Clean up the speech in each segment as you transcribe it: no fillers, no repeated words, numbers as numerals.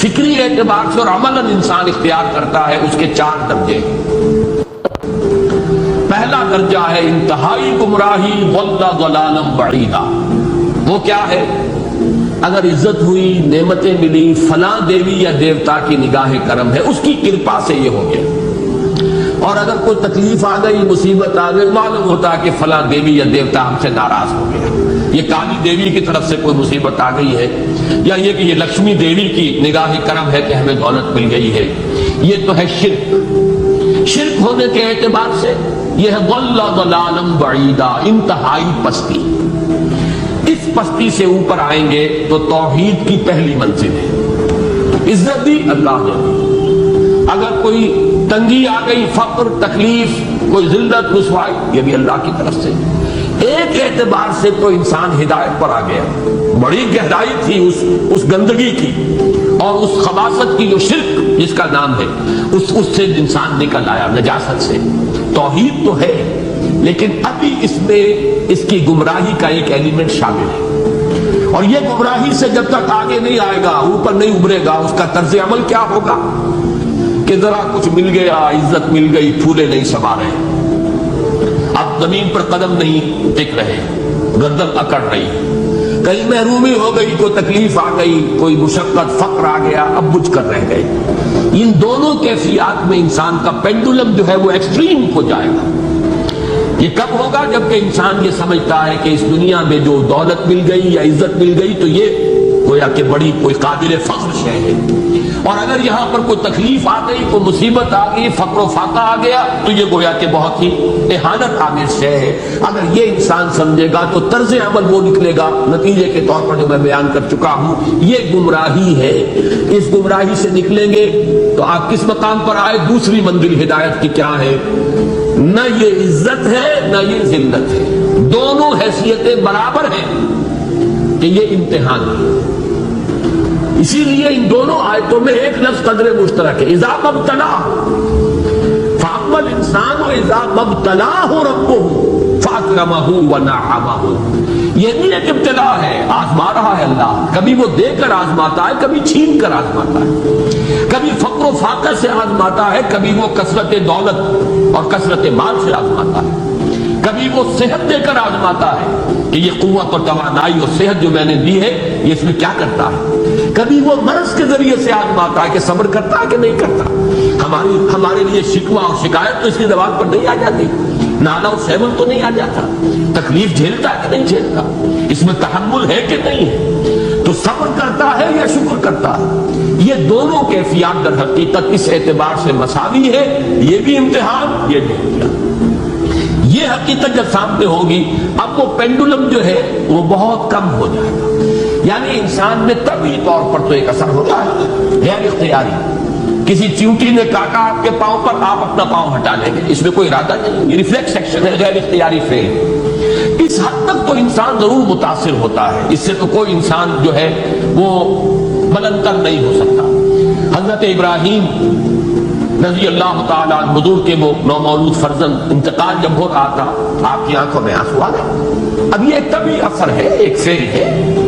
فکری اعتبار سے اور عملاً انسان اختیار کرتا ہے اس کے 4 درجے۔ پہلا درجہ ہے انتہائی گمراہی، ضل ضلالا بعیدا۔ وہ کیا ہے؟ اگر عزت ہوئی، نعمتیں ملی، فلاں دیوی یا دیوتا کی نگاہ کرم ہے، اس کی کرپا سے یہ ہو گیا۔ اور اگر کوئی تکلیف آ گئی، مصیبت آ گئی، معلوم ہوتا ہے کہ فلاں دیوی یا دیوتا ہم سے ناراض ہو گیا، یہ کالی دیوی کی طرف سے کوئی مصیبت آ گئی ہے، یا یہ کہ یہ لکشمی دیوی کی نگاہ کرم ہے کہ ہمیں دولت مل گئی ہے۔ یہ تو ہے شرک۔ شرک ہونے کے اعتبار سے یہ ہے ضل ضلالا بعیدا، انتہائی پستی۔ اس پستی سے اوپر آئیں گے تو توحید کی پہلی منزل ہے۔ عزت دی اللہ نے دی، اگر کوئی تنگی آ گئی، فقر، تکلیف، کوئی ذلت، رسوائی، یہ بھی اللہ کی طرف سے۔ ایک اعتبار سے تو انسان ہدایت پر آ گیا، بڑی گہرائی تھی اس گندگی کی اور اس خباثت کی جو شرک جس کا نام ہے، اس سے انسان نکل آیا، نجاست سے۔ توحید تو ہے لیکن ابھی اس میں اس کی گمراہی کا ایک ایلیمنٹ شامل ہے، اور یہ گمراہی سے جب تک آگے نہیں آئے گا، اوپر نہیں ابھرے گا، اس کا طرز عمل کیا ہوگا کہ ذرا کچھ مل گیا، عزت مل گئی، پھولے نہیں سما رہے، اب زمین پر قدم نہیں ٹک رہے، گردن اکڑ رہی، کہیں محرومی ہو گئی، کوئی تکلیف آ گئی، کوئی مشقت، فقر آ گیا، اب بجھ کر رہ گئے۔ ان دونوں کیفیات میں انسان کا پینڈولم جو ہے وہ ایکسٹریم ہو جائے گا۔ یہ کب ہوگا؟ جبکہ انسان یہ سمجھتا ہے کہ اس دنیا میں جو دولت مل گئی یا عزت مل گئی تو یہ گویا کہ بڑی کوئی قابل فخر شے ہے، اور اگر یہاں پر کوئی تکلیف آ گئی، کوئی مصیبت آ گئی، فقر و فاقہ آ گیا تو یہ گویا کہ بہت ہی اہانت آمیز شے ہے۔ اگر یہ انسان سمجھے گا تو طرز عمل وہ نکلے گا نتیجے کے طور پر جو میں بیان کر چکا ہوں، یہ گمراہی ہے۔ اس گمراہی سے نکلیں گے تو آپ کس مقام پر آئے؟ دوسری منزل ہدایت کی کیا ہے؟ نہ یہ عزت ہے نہ یہ ذلت ہے، دونوں حیثیتیں برابر ہیں کہ یہ امتحان ہے۔ اسی لیے ان دونوں آیتوں میں ایک لفظ قدر مشترک ہے، اذا مبتلاہ فاما الانسان اذا مبتلاہ ربہ فاکرمہ ونعمہ۔ یہ نہیں ایک ابتلا ہے، آزما رہا ہے اللہ، کبھی وہ دے کر آزماتا ہے، کبھی چھین کر آزماتا ہے، کبھی فقر و فاقہ سے آزماتا ہے، کبھی وہ کثرت دولت اور کثرت مال سے آزماتا ہے، کبھی وہ صحت دے کر آزماتا ہے کہ یہ قوت اور توانائی اور صحت جو میں نے دی ہے یہ اس میں کیا کرتا ہے، کبھی وہ مرض کے ذریعے سے آزماتا ہے کہ صبر کرتا ہے کہ نہیں کرتا۔ ہمارے لیے شکوہ اور شکایت تو اس کی زبان پر نہیں آ جاتی، نالا اور سیون تو نہیں آ جاتا، تکلیف جھیلتا ہے کہ نہیں جھیلتا، اس میں تحمل ہے کہ نہیں ہے، تو صبر کرتا ہے یا شکر کرتا ہے۔ یہ دونوں کیفیات در حقیقت اس اعتبار سے مساوی ہے، یہ بھی امتحان، یہ بھی امتحان۔ یہ حقیقت جب سامنے ہوگی اب وہ پینڈولم جو ہے وہ بہت کم ہو جائے گا، یعنی انسان میں طبعی طور پر تو ایک اثر ہوتا ہے غیر اختیاری، کسی چیونٹی نے کاٹا آپ کے پاؤں پر، آپ اپنا پاؤں ہٹا لیں گے، اس میں کوئی ارادہ نہیں، یہ ریفلیکس ایکشن ہے، غیر اختیاری فعل۔ اس حد تک تو انسان ضرور متاثر ہوتا ہے، اس سے تو کوئی انسان جو ہے وہ بلند تر نہیں ہو سکتا۔ حضرت ابراہیم رضی اللہ تعالیٰ عنہ، حضور کے وہ نومولود فرزند، انتقال جب ہو رہا تھا آپ کی آنکھوں میں آنسو آ گئے۔ اب یہ ایک طبعی اثر ہے، ایک فعل ہے،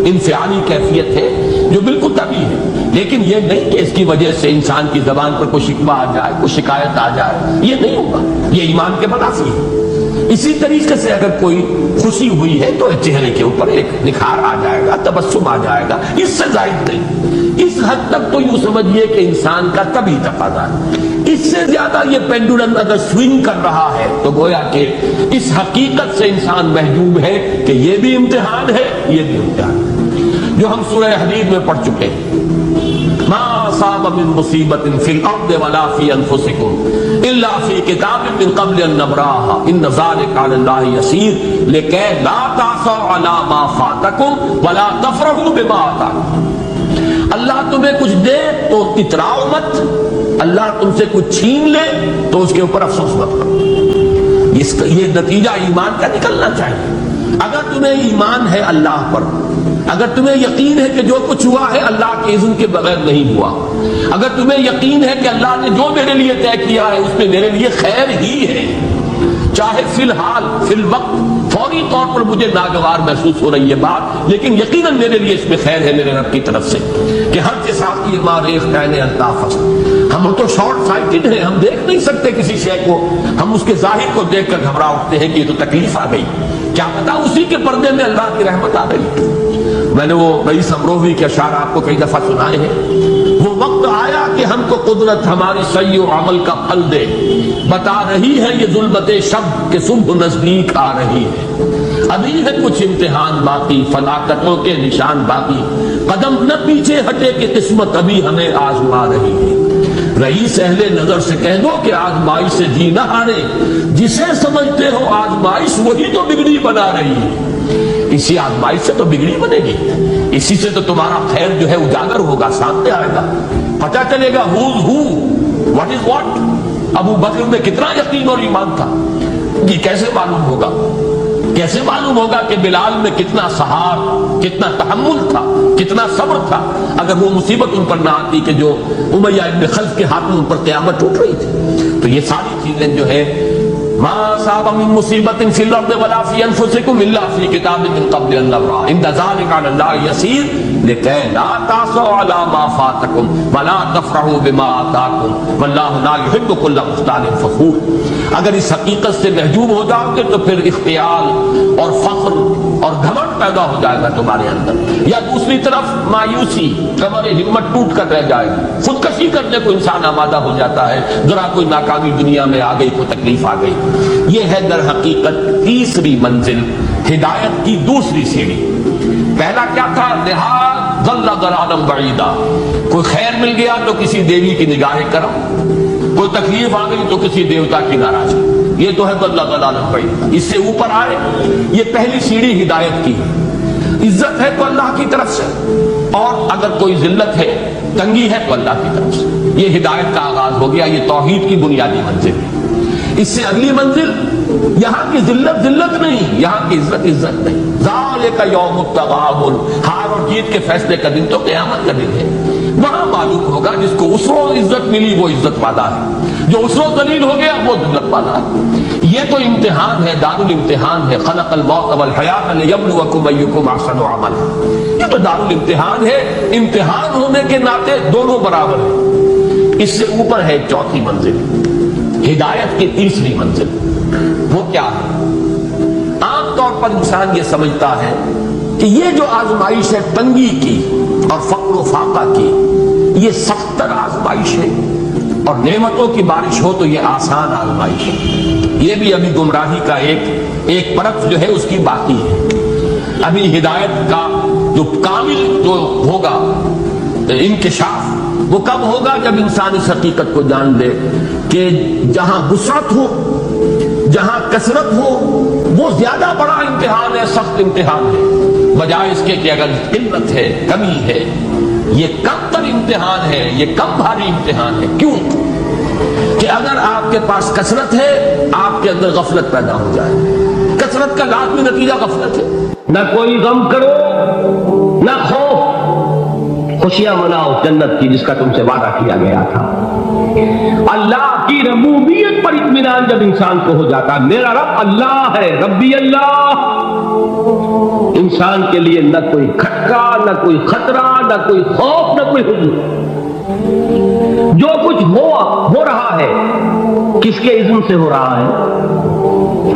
انفعالی کیفیت ہے جو بالکل طبعی ہے، لیکن یہ نہیں کہ اس کی وجہ سے انسان کی زبان پر کوئی شکوہ آ جائے، کوئی شکایت آ جائے، یہ نہیں ہوگا، یہ ایمان کے منافی ہے۔ اسی طریقے سے اگر کوئی خوشی ہوئی ہے تو چہرے کے اوپر ایک نکھار آ جائے گا، تبسم آ جائے گا، اس سے زائد نہیں۔ اس حد تک تو یوں سمجھیے کہ انسان کا طبعی تقاضا ہے۔ اس سے زیادہ یہ پینڈولم اگر سوئنگ کر رہا ہے تو گویا کہ اس حقیقت سے انسان محجوب ہے کہ یہ بھی امتحان ہے، یہ بھی امتحان ہے، جو ہم سورہ حدید میں پڑھ چکے ہیں۔ ما اصاب من مصیبت فی الارض ولا فی انفسکم الا فی کتاب من قبل ان نبراها ان ذلک علی اللہ یسیر لکی لا تعصوا علی ما فاتکم ولا تفرحوا بما آتاکم۔ اللہ تمہیں کچھ دے تو اتراؤ مت، اللہ تم سے کچھ چھین لے تو اس کے اوپر افسوس مت کرو۔ یہ نتیجہ ایمان کا نکلنا چاہیے۔ اگر تمہیں ایمان ہے اللہ پر، اگر تمہیں یقین ہے کہ جو کچھ ہوا ہے اللہ کے اذن کے بغیر نہیں ہوا، اگر تمہیں یقین ہے کہ اللہ نے جو میرے لیے طے کیا ہے اس میں میرے لیے خیر ہی ہے، چاہے فی الحال، فی الوقت، فوری فوری طور پر مجھے ناگوار محسوس ہو رہی ہے بات، لیکن یقیناً میرے لیے اس میں خیر ہے میرے رب کی طرف سے کہ ہر کے ساتھ یہ ماریخ عین الطاف، ہم تو شارٹ سائٹڈ ہیں، ہم دیکھ نہیں سکتے کسی شے کو، ہم اس کے ظاہر کو دیکھ کر گھبرا اٹھتے ہیں کہ یہ تو تکلیف آ گئی، کیا پتا اسی کے پردے میں اللہ کی رحمت آ گئی۔ میں نے وہ رئیس امروہوی کے اشعار آپ کو کئی دفعہ سنائے ہیں، وہ وقت آیا کہ ہم کو قدرت ہماری سعی و عمل کا پھل دے، بتا رہی ہے یہ ظلمت شب کہ صبح نزدیک آ رہی ہے، ابھی ہے کچھ امتحان باقی، فلاکتوں کے نشان باقی، قدم نہ پیچھے ہٹے کہ قسمت ابھی ہمیں آزما رہی ہے۔ رئیس اہل نظر سے کہہ دو کہ آزمائش سے جی نہ ہارے، جسے سمجھتے ہو آزمائش وہی تو بگڑی بنا رہی ہے، اسی آزمائش سے تو بگڑی بنے گی، اسی سے تو تمہارا خیر جو ہے اجاگر ہوگا، سامنے آئے گا، پتہ چلے گا who's who, what is what۔ ابو بکر میں کتنا یقین اور ایمان تھا، یہ کیسے معلوم ہوگا؟ کیسے معلوم ہوگا کہ بلال میں کتنا سہار، کتنا تحمل تھا، کتنا صبر تھا، اگر وہ مصیبت ان پر نہ آتی کہ جو امیہ ابن خلف کے ہاتھ میں ان پر قیامت ٹوٹ رہی تھی۔ تو یہ ساری چیزیں جو ہے ما اصاب من مصیبت فی الارض ولا فی انفسکم الا فی کتاب من قبل ان نبرأ ان ذلک علی اللہ یسیر لکی لا تعصوا علی ما فاتکم ولا تفرحوا بما آتاکم واللہ لا یحب کل مختال فخور۔ اگر اس حقیقت سے محجوب ہو جاؤ گے تو پھر اختیال اور فخر اور گھمنڈ پیدا ہو جائے گا تمہارے اندر، یا دوسری طرف مایوسی، کمر ہمت ٹوٹ کر رہ جائے گی، خودکشی کرنے کو انسان آمادہ ہو جاتا ہے، ذرا کوئی ناکامی دنیا میں آ گئی، کوئی تکلیف آ گئی۔ یہ ہے در حقیقت تیسری منزل، ہدایت کی دوسری سیڑھی۔ پہلا کیا تھا؟ لحاظ ضل ضلالا بعیدا، کوئی خیر مل گیا تو کسی دیوی کی نگاہ کرم، کوئی تکلیف آ گئی تو کسی دیوتا کی ناراضگی، یہ تو ہے ضل ضلالا بعیدا۔ اس سے اوپر آئے، یہ پہلی سیڑھی ہدایت کی، عزت ہے تو اللہ کی طرف سے، اور اگر کوئی ذلت ہے، تنگی ہے تو اللہ کی طرف سے، یہ ہدایت کا آغاز ہو گیا، یہ توحید کی بنیادی منزل ہے۔ اس سے اگلی منزل، یہاں کی ذلت ذلت نہیں، یہاں کی عزت عزت نہیں۔ ذالک یوم التغابن، ہار اور جیت کے فیصلے کا دن تو قیامت کا دن ہے، وہاں معلوم ہوگا جس کو اس روز عزت ملی وہ عزت والا ہے، جو اس روز ذلیل ہو گیا وہ ذلت والا ہے۔ یہ تو امتحان ہے، دار الامتحان ہے، خلق الموت والحیات لیبلوکم ایکم احسن عملا، یہ تو دار الامتحان ہے، امتحان ہونے کے ناطے دونوں برابر ہیں۔ اس سے اوپر ہے چوتھی منزل، ہدایت کی تیسری منزل، وہ کیا ہے؟ عام طور پر انسان یہ سمجھتا ہے کہ یہ جو آزمائش ہے تنگی کی اور فقر و فاقہ کی، یہ سخت تر آزمائش ہے، اور نعمتوں کی بارش ہو تو یہ آسان آزمائش ہے۔ یہ بھی ابھی گمراہی کا ایک پرت جو ہے اس کی باقی ہے۔ ابھی ہدایت کا جو کامل جو ہوگا انکشاف وہ کب ہوگا؟ جب انسان اس حقیقت کو جان لے کہ جہاں وسعت ہو، جہاں کثرت ہو، وہ زیادہ بڑا امتحان ہے، سخت امتحان ہے، بجائے اس کے کہ اگر قلت ہے، کمی ہے، یہ کم تر امتحان ہے، یہ کم بھاری امتحان ہے۔ کیوں؟ کہ اگر آپ کے پاس کثرت ہے، آپ کے اندر غفلت پیدا ہو جائے، کثرت کا لازمی نتیجہ غفلت ہے، نہ کوئی غم کرو نہ خوف، خوشیاں مناؤ جنت کی جس کا تم سے وعدہ کیا گیا تھا۔ اللہ کی ربوبیت پر اطمینان جب انسان کو ہو جاتا، میرا رب اللہ ہے، ربی اللہ، انسان کے لیے نہ کوئی کھٹکا، نہ کوئی خطرہ، نہ کوئی خوف، نہ کوئی حزن۔ جو کچھ ہو رہا ہے کس کے اذن سے ہو رہا ہے؟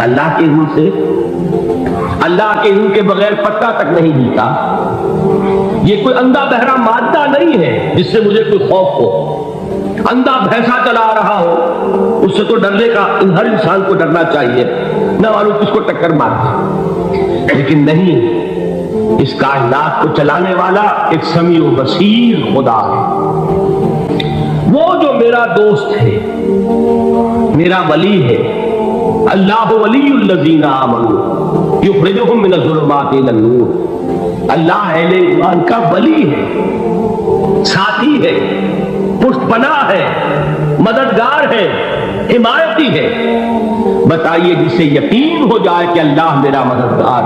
اللہ کے اذن سے۔ اللہ کے اذن کے بغیر پتا تک نہیں ہلتا۔ یہ کوئی اندھا بہرا مادہ نہیں ہے جس سے مجھے کوئی خوف ہو۔ اندھا بھینسا چلا رہا ہو اس سے تو ڈرنے کا ہر انسان کو ڈرنا چاہیے، نہ معلوم کس کو ٹکر مار دے، لیکن نہیں، اس کائنات کو چلانے والا ایک سمیع و بصیر خدا ہے۔ وہ جو میرا دوست ہے، میرا ولی ہے، اللہ ولی الذین آمنوا یخرجہم من الظلمات الی النور، اللہ اہل ایمان کا ولی ہے، ساتھی ہے، پشت پناہ ہے، مددگار ہے، حمایتی ہے۔ بتائیے جسے یقین ہو جائے کہ اللہ میرا مددگار،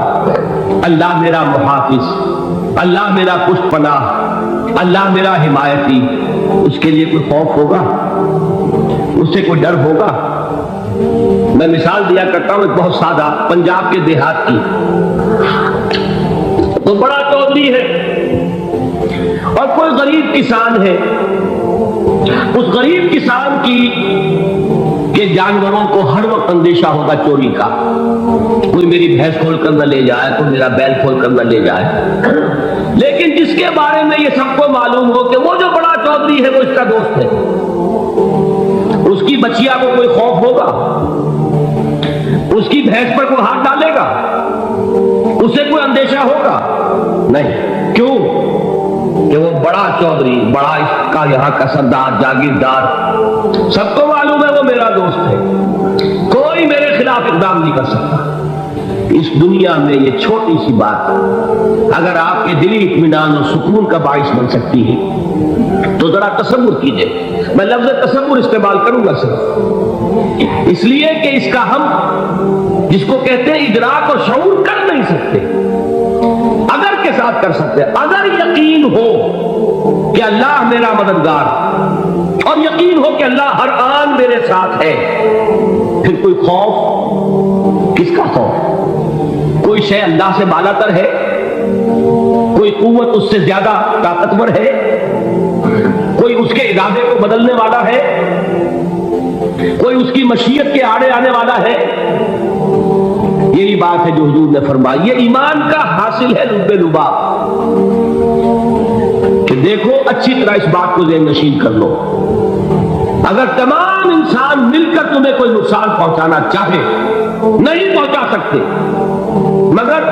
اللہ میرا محافظ، اللہ میرا پشت پناہ، اللہ میرا حمایتی، اس کے لیے کوئی خوف ہوگا؟ اس سے کوئی ڈر ہوگا؟ میں مثال دیا کرتا ہوں ایک بہت سادہ پنجاب کے دیہات کی. تو بڑا چودھری ہے اور کوئی غریب کسان ہے. اس غریب کسان کی کہ جانوروں کو ہر وقت اندیشہ ہوگا چوری کا. کوئی میری بھینس کھول کر نہ لے جائے, کوئی میرا بیل کھول کر نہ لے جائے. لیکن جس کے بارے میں یہ سب کو معلوم ہو کہ وہ جو بڑا چودھری ہے وہ اس کا دوست ہے, اس کی بچیا کو کوئی خوف ہوگا, اس کی بھینس پر کوئی ہاتھ ڈالے گا, اسے کوئی اندیشہ ہوگا نہیں. کیوں کہ وہ بڑا چودھری, بڑا اس کا یہاں کا سردار, جاگیردار, سب کو معلوم ہے وہ میرا دوست ہے, کوئی میرے خلاف اقدام نہیں کر سکتا. اس دنیا میں یہ چھوٹی سی بات اگر آپ کے دلی اطمینان اور سکون کا باعث بن سکتی ہے تو ذرا تصور کیجئے. میں لفظ تصور استعمال کروں گا صرف اس لیے کہ اس کا ہم جس کو کہتے ہیں ادراک اور شعور کر نہیں سکتے, اگر کے ساتھ کر سکتے. اگر یقین ہو کہ اللہ میرا مددگار اور یقین ہو کہ اللہ ہر آن میرے ساتھ ہے, پھر کوئی خوف, کس کا خوف؟ کوئی شے اللہ سے بالا تر ہے, کوئی قوت اس سے زیادہ طاقتور ہے, کوئی اس کے ارادے کو بدلنے والا ہے, کوئی اس کی مشیت کے آڑے آنے والا ہے. یہی بات ہے جو حضور نے فرمائی. یہ ایمان کا حاصل ہے لب لباب کہ دیکھو اچھی طرح اس بات کو ذہن نشین کر لو. اگر تمام انسان مل کر تمہیں کوئی نقصان پہنچانا چاہے نہیں پہنچا سکتے مگر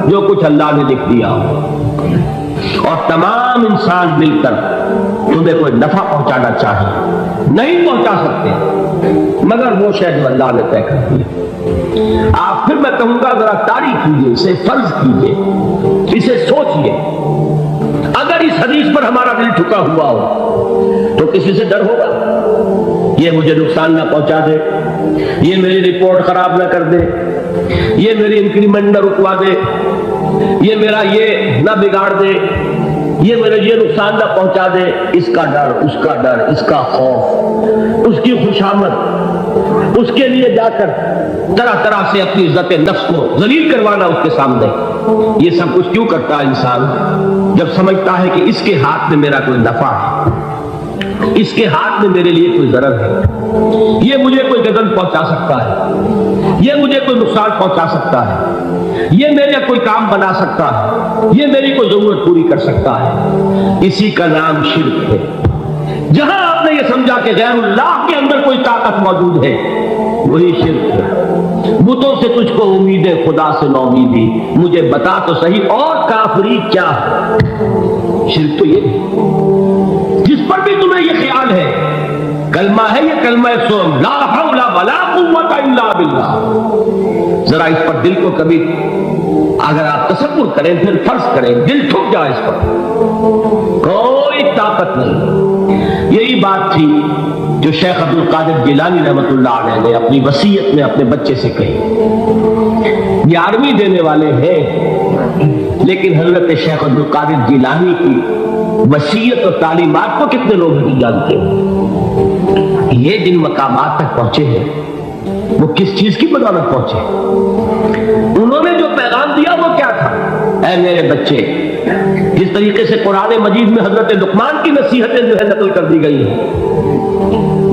جو کچھ اللہ نے لکھ دیا, اور تمام انسان مل کر تمہیں کوئی نفع پہنچانا چاہے نہیں پہنچا سکتے مگر وہ شے جو اللہ نے طے کر دیا. آپ پھر میں کہوں گا ذرا تاریخ کیجیے, اسے فرض کیجیے, اسے سوچیے. اگر اس حدیث پر ہمارا دل ٹھکا ہوا ہو تو کسی سے ڈر ہوگا؟ یہ مجھے نقصان نہ پہنچا دے, یہ میری رپورٹ خراب نہ کر دے, یہ میری انکریمنٹ نہ رکوا دے, یہ میرا یہ نہ بگاڑ دے, یہ میرے یہ نقصان نہ پہنچا دے. اس کا ڈر, اس کا ڈر, اس کا خوف, اس کی خوشامد, اس کے لیے جا کر طرح طرح سے اپنی عزت نفس کو ذلیل کروانا اس کے سامنے. یہ سب کچھ کیوں کرتا ہے انسان؟ جب سمجھتا ہے کہ اس کے ہاتھ میں میرا کوئی نفع ہے, اس کے ہاتھ میں میرے لیے کوئی ضرر ہے, یہ مجھے کوئی گزن پہنچا سکتا ہے, یہ مجھے کوئی نقصان پہنچا سکتا ہے, یہ میرے کوئی کام بنا سکتا ہے, یہ میری کوئی ضرورت پوری کر سکتا ہے. اسی کا نام شرک ہے. جہاں آپ نے یہ سمجھا کہ غیر اللہ کے اندر کوئی طاقت موجود ہے وہی شرک ہے. بتوں سے تجھ کو امید ہے, خدا سے نومیدی, مجھے بتا تو صحیح اور کافری کیا ہے. شرک تو یہ ہے جس پر بھی تمہیں یہ خیال ہے کلمہ ہے, یہ کلمہ سوم لا حول ولا قوت الا باللہ. ذرا اس پر دل کو کبھی اگر آپ تصور کریں, پھر فرض کریں, دل ٹھک جائے اس پر, کوئی طاقت نہیں. یہی بات تھی جو شیخ عبد القادر جیلانی رحمۃ اللہ علیہ نے اپنی وصیت میں اپنے بچے سے کہی. 11ویں دینے والے ہیں لیکن حضرت شیخ عبد القادر جیلانی کی وصیت اور تعلیمات کو کتنے لوگ نہیں جانتے ہیں. یہ جن مقامات تک پہنچے ہیں وہ کس چیز کی بدولت پہنچے؟ انہوں نے جو پیغام دیا وہ کیا تھا؟ اے میرے بچے, جس طریقے سے قرآن مجید میں حضرت لقمان کی نصیحتیں جو ہے نقل کر دی گئی ہیں,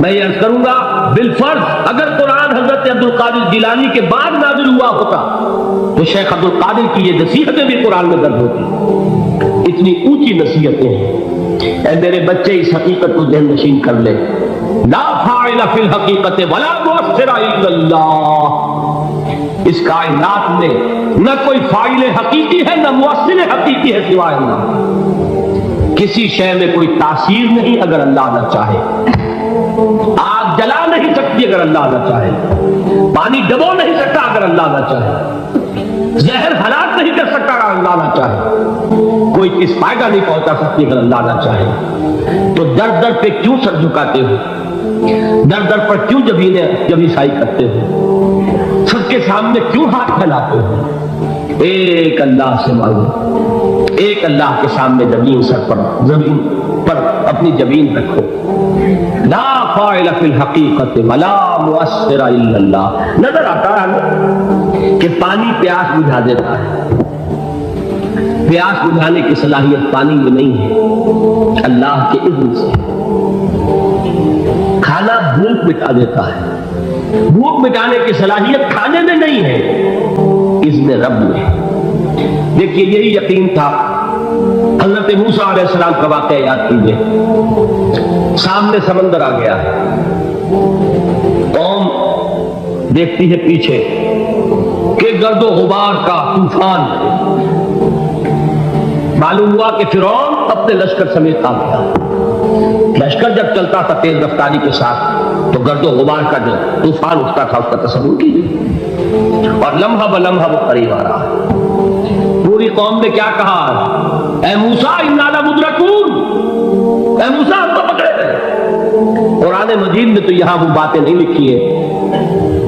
میں یہ عرض کروں گا بالفرض اگر قرآن حضرت عبد القادر جیلانی کے بعد نازل ہوا ہوتا تو شیخ عبد القادر کی یہ نصیحتیں بھی قرآن میں درج ہوتی. اتنی اونچی نصیحتیں ہیں. اے میرے بچے اس حقیقت کو ذہن نشین کر لے, لا فاعل فی الحقیقت ولا مؤثر الا اللہ. اس کائنات میں نہ کوئی فاعل حقیقی ہے نہ مؤثر حقیقی ہے سوائے اللہ. کسی شے میں کوئی تاثیر نہیں اگر اللہ نہ چاہے. آگ جلا نہیں سکتی اگر اللہ نہ چاہے, پانی ڈبو نہیں سکتا اگر اللہ نہ چاہے, زہر ہلاک نہیں کر سکتا اگر اللہ نہ چاہے, کوئی کس فائدہ نہیں پہنچا سکتی اگر اللہ نہ چاہے. تو در در پہ کیوں سر جھکاتے ہو, در در پر کیوں جبیں سائی کرتے ہو, سب کے سامنے کیوں ہاتھ پھیلاتے ہو؟ ایک اللہ سے مانگو, ایک اللہ کے سامنے زمین پر اپنی جبین رکھو. لا فاعل فی الحقیقت ولا مؤثر الا اللہ. نظر آتا ہے کہ پانی پیاس بجھا دیتا ہے. پیاس بجھانے کی صلاحیت پانی میں نہیں ہے، اللہ کے اذن سے. کھانا بھوک مٹا دیتا ہے، بھوک مٹانے کی صلاحیت کھانے میں نہیں ہے، اذن رب میں. دیکھیے یہی یقین تھا. حضرت موسیٰ علیہ السلام کا واقعہ یاد کیجیے. سامنے سمندر آ گیا، قوم دیکھتی ہے پیچھے کہ گرد و غبار کا طوفان. معلوم ہوا کہ فرعون اپنے لشکر سمیت آ گیا. لشکر جب چلتا تھا تیز رفتاری کے ساتھ تو گرد و غبار کا جو طوفان اٹھتا تھا اس کا تصور کیجیے. اور لمحہ بلمحہ وہ قریب آ رہا ہے. پوری قوم نے کیا کہا؟ اے موسیٰ انا لمدرکون، اے موسیٰ ہم کو پکڑے گئے. قرآن مجید میں تو یہاں وہ باتیں نہیں لکھی ہے،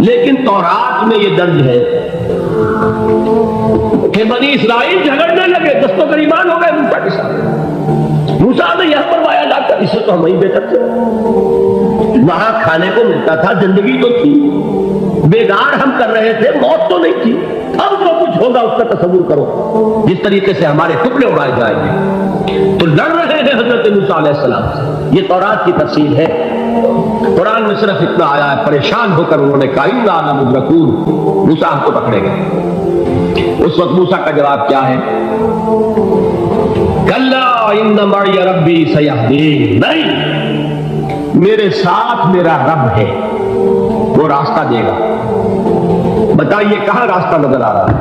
لیکن تورات میں یہ درج ہے کہ بنی اسرائیل جھگڑنے لگے، دست و گریبان ہو گئے موسیٰ کے ساتھ. موسیٰ نے یہاں فرمایا لا کر، اس سے تو ہم وہیں بہتر تھے. وہاں کھانے کو ملتا تھا، زندگی تو تھی، بیگار ہم کر رہے تھے، موت تو نہیں تھی. اب جو کچھ ہوگا اس کا تصور کرو، جس طریقے سے ہمارے ٹکڑے اڑائے جائیں گے. تو لڑ رہے ہیں حضرت موسیٰ علیہ السلام سے. یہ تورات کی تفسیر ہے. قرآن میں صرف اتنا آیا ہے، پریشان ہو کر انہوں نے کہا انا لمدرکون، موسیٰ ہم کو پکڑے گئے. اس وقت موسیٰ کا جواب کیا ہے؟ کلا ان معی ربی سیہدین. نہیں، میرے ساتھ میرا رب ہے، وہ راستہ دے گا. بتائیے کہاں راستہ نظر آ رہا ہے؟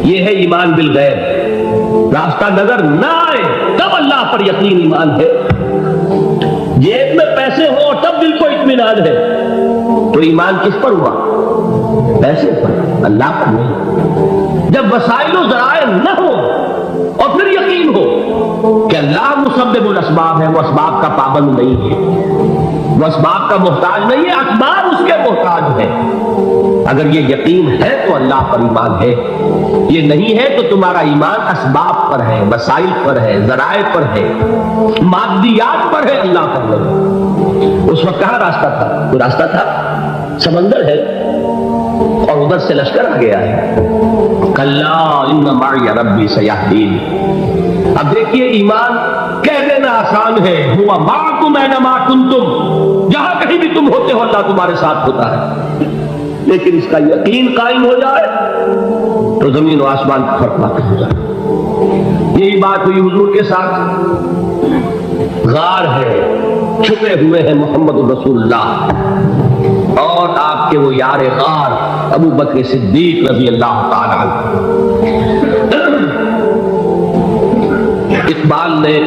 یہ ہے ایمان بالغیب. راستہ نظر نہ آئے تب اللہ پر یقین ایمان ہے. جیب میں پیسے ہو تب دل کو اطمینان ہے، تو ایمان کس پر ہوا؟ پیسے پر، اللہ پر نہیں. جب وسائل و ذرائع نہ ہو اور پھر یقین ہو کہ اللہ مسبب الاسباب ہے، وہ اسباب کا پابند نہیں ہے، وہ اسباب کا محتاج نہیں ہے، اسباب اس کے محتاج ہے. اگر یہ یقین ہے تو اللہ پر ایمان ہے. یہ نہیں ہے تو تمہارا ایمان اسباب پر ہے، وسائل پر ہے، ذرائع پر ہے، مادیات پر ہے، اللہ پر نہیں. اس وقت کہاں راستہ تھا؟ کوئی راستہ تھا؟ سمندر ہے اور ادھر سے لشکر آ گیا ہے. کلا ان معی ربی سیہدین. اب دیکھیے ایمان کہہ دینا آسان ہے، ہوا معکم اینما کنتم، جہاں کہیں بھی تم ہوتے ہو اللہ تمہارے ساتھ ہوتا ہے. لیکن اس کا یقین قائم ہو جائے تو زمین و آسمان کا فرق واقع ہو جائے. یہی بات ہوئی حضور کے ساتھ. غار ہے، چھپے ہوئے ہیں محمد رسول اللہ اور آپ کے وہ یار غار ابو بکر صدیق رضی اللہ تعالی عنہ. اقبال نے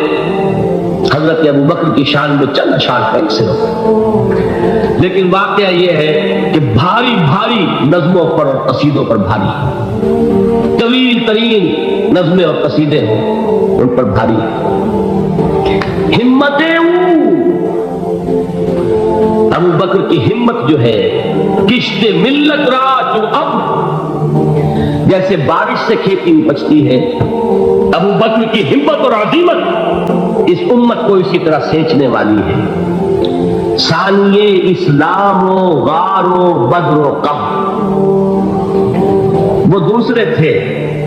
حضرت ابو بکر کی شان میں چند اشعار کا ایک صرف، لیکن واقعہ یہ ہے کہ بھاری بھاری نظموں پر اور قصیدوں پر بھاری، طویل ترین نظمیں اور قصیدے ہوں ان پر بھاری. ہمتیں ابو بکر کی ہمت جو ہے، کشت ملت را جو اب جیسے بارش سے کھیتی اپجتی ہے، ابو بکر کی ہمت اور عظیمت اس امت کو اسی طرح سینچنے والی ہے. ثانیے اسلام و غار و بدر و قم، وہ دوسرے تھے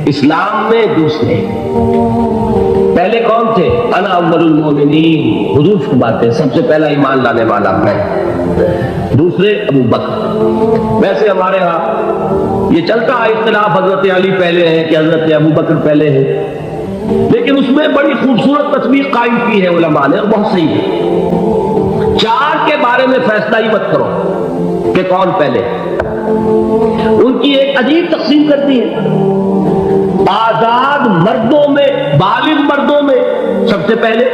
اسلام میں، دوسرے. پہلے کون تھے؟ انا اول المومنین، حضور فرماتے ہیں سب سے پہلا ایمان لانے والا میں. دوسرے ابو بکر. ویسے ہمارے ہاں یہ چلتا ہے اختلاف، حضرت علی پہلے ہیں کہ حضرت ابو بکر پہلے ہیں، لیکن اس میں بڑی خوبصورت تصویر قائم کی ہے علماء نے اور بہت صحیح ہے. چار کے بارے میں فیصلہ ہی مت کرو کہ کون پہلے. ان کی ایک عجیب تقسیم کرتی ہے. آزاد مردوں میں، بالغ مردوں میں سب سے پہلے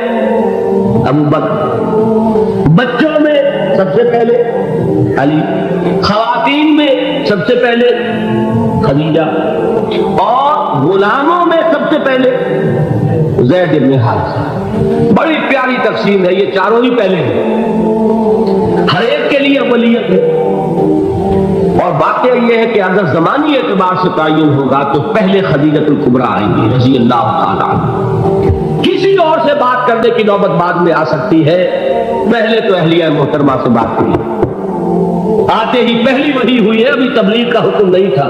ابو بکر، بچوں میں سب سے پہلے علی، خواتین میں سب سے پہلے خدیجہ، اور غلاموں میں سب سے پہلے زید بن حارثہ. بڑی پیاری تقسیم ہے. یہ چاروں ہی پہلے ہیں، ہر ایک کے لیے ولیت ہے. اور واقعہ یہ ہے کہ اگر زمانی اعتبار سے تعین ہوگا تو پہلے خدیجہ الکبریٰ آئیں گی رضی اللہ تعالیٰ عنہ. کسی اور سے بات کرنے کی نوبت بعد میں آ سکتی ہے، پہلے تو اہلیہ محترمہ سے بات کی، آتے ہی پہلی وحی ہوئی ہے، ابھی تبلیغ کا حکم نہیں تھا،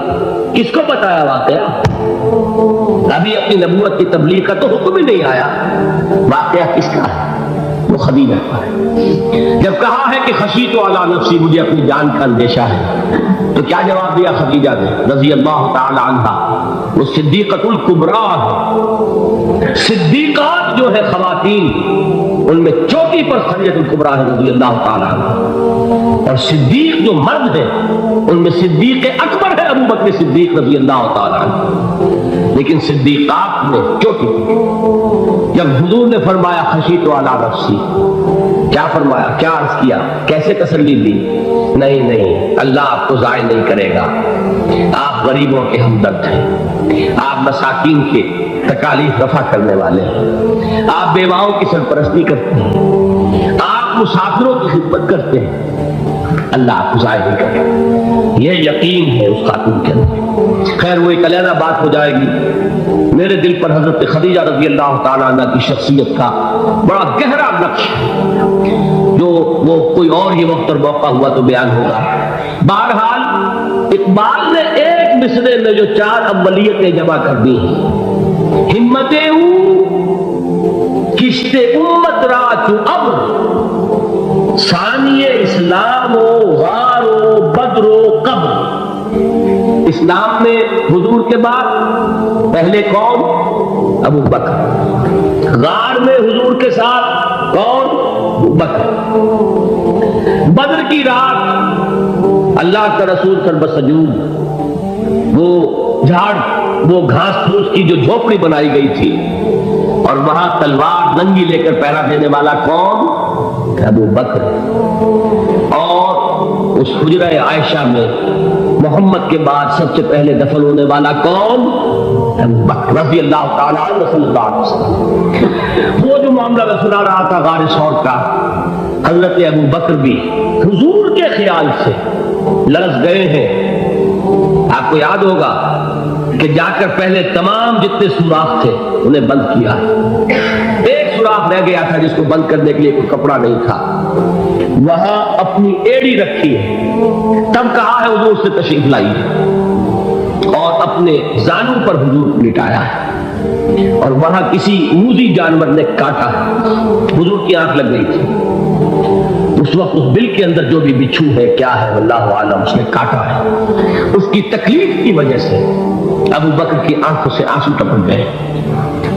کس کو بتایا واقعہ؟ ابھی اپنی نبوت کی تبلیغ کا تو حکم ہی نہیں آیا، واقعہ کس کا ہے؟ وہ خدیجہ کا ہے۔ جب کہا ہے کہ خشیت علی نفسی، مجھے اپنی جان کا اندیشہ ہے، تو کیا جواب دیا خدیجہ نے رضی اللہ تعالی عنہا؟ وہ صدیقۃ الکبریٰ ہے، صدیقات جو ہے خواتین ان میں چوٹی پر خدیجہ الکبریٰ ہے رضی اللہ تعالی عنہا، اور صدیق جو مرد ہے ان میں صدیق اکبر ہے ابو بکر صدیق رضی اللہ تعالی عنہ، لیکن صدیقات میں چوٹی پر۔ جب حضور نے فرمایا خشیت علی نفسی، کیا فرمایا، کیا عرض کیا، کیسے تسلی دی؟ نہیں نہیں، اللہ آپ کو ضائع نہیں کرے گا، آپ غریبوں کے ہمدرد ہیں، آپ مساکین کے تکالیف رفع کرنے والے ہیں، آپ بیواؤں کی سرپرستی کرتے ہیں، آپ مسافروں کی خدمت کرتے ہیں، اللہ آپ کو ضائع نہیں کرے گا، یہ یقین ہے اس خاتون کے اندر۔ خیر وہ ایک علیحدہ بات ہو جائے گی۔ میرے دل پر حضرت خدیجہ رضی اللہ تعالیٰ عنہ کی شخصیت کا بڑا گہرا نقش جو وہ کوئی اور ہی وقت اور موقع ہوا تو بیان ہوگا۔ بہرحال اقبال نے ایک مصرے میں جو 4 اولیتیں جمع کر دی ہیں، ہمتیں کشت امت را چو ابر، ثانی اسلام و غار و بدر و قبر۔ اسلام میں حضور کے بعد پہلے کون؟ ابو بکر۔ غار میں حضور کے ساتھ کون؟ ابو بکر۔ بدر کی رات اللہ کا رسول سرب سجود وہ جھاڑ وہ گھاس پھوس کی جو جھوپڑی بنائی گئی تھی، اور وہاں تلوار ننگی لے کر پہرا دینے والا کون؟ ابو بکر۔ اور اس حجرہ عائشہ میں محمد کے بعد سب سے پہلے دفن ہونے والا کون؟ ابو بکر رضی اللہ تعالیٰ عنہ صلی اللہ علیہ وسلم۔ وہ جو معاملہ میں سنا رہا تھا غار ثور کا، حضرت ابو بکر بھی حضور کے خیال سے لرز گئے ہیں۔ آپ کو یاد ہوگا کہ جا کر پہلے تمام جتنے سوراخ تھے انہیں بند کیا، ایک سوراخ رہ گیا تھا جس کو بند کرنے کے لیے کوئی کپڑا نہیں تھا، وہاں اپنی ایڑی رکھی ہے، تب کہا ہے حضور سے تشریف لائیے، اور اپنے زانوں پر حضور کو لٹایا ہے، اور وہاں کسی موذی جانور نے کاٹا ہے، حضور کی آنکھ لگ گئی تھی، اس وقت اس بل کے اندر جو بھی بچھو ہے کیا ہے واللہ عالم، اس نے کاٹا ہے، اس کی تکلیف کی وجہ سے ابو بکر کی آنکھوں سے آنسو ٹپک گئے،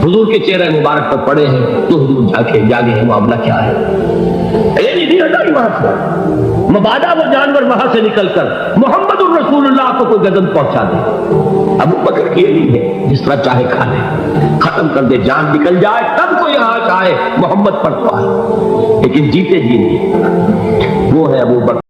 حضور کے چہرے مبارک پر پڑے ہیں، تو حضور جاگے ہیں، معاملہ کیا ہے؟ یہ نہیں ہٹائی وہاں سے، مبادا وہ جانور وہاں سے نکل کر محمد الرسول اللہ کو کوئی گدن پہنچا دے، ابو بکر کی یہی ہے، جس طرح چاہے کھا لے، ختم کر دے، جان نکل جائے تب کوئی آنچ آئے، محمد پر تو آئے، لیکن جیتے جی نہیں، وہ ہے ابو بکر۔